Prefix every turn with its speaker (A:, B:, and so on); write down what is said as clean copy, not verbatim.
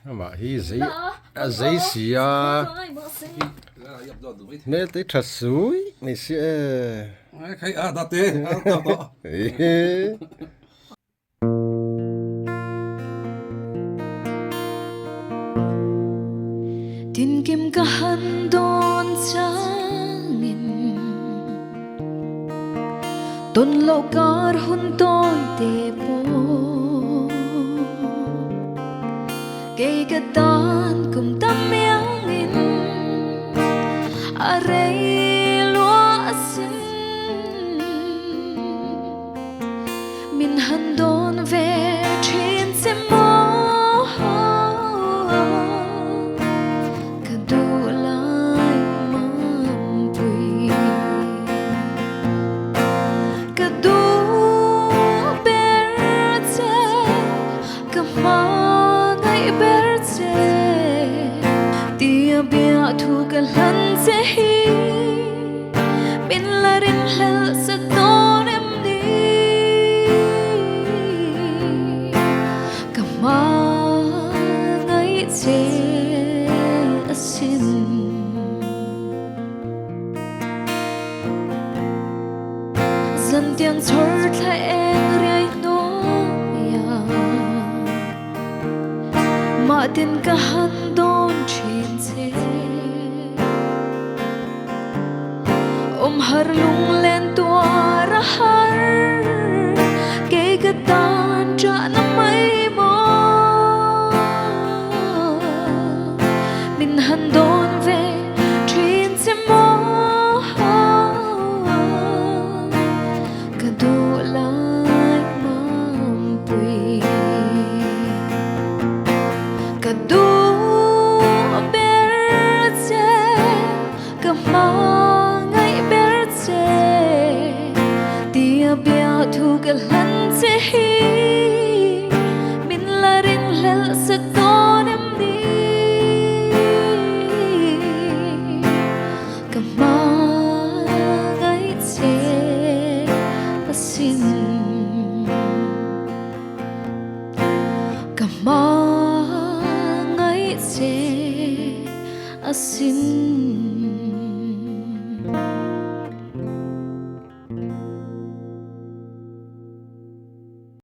A: mà hi giấy xì à mẹ tới thật suối này sẽ
B: khai ta tê
C: tin kim ka han don changin ton lo kar hun tôi te po kay ka tan kum tam yang in aray lo asin min han don ve thin se mo thu ka lan se hi bin la rin hel sa ton em đi ka ma ngai che asin dần tiếng chor tha em riai no ya ma tin ka han don chin che har lung lên tua ra har kể cả tan trả năm mấy mò mình hằn đón về trên xe mò cả đủ lại mầm bùi cả đủ bé che cả mò thu ka lan se hi min la rin lel sa ton em đi ka ma ngai che asin ka ma ngai che asin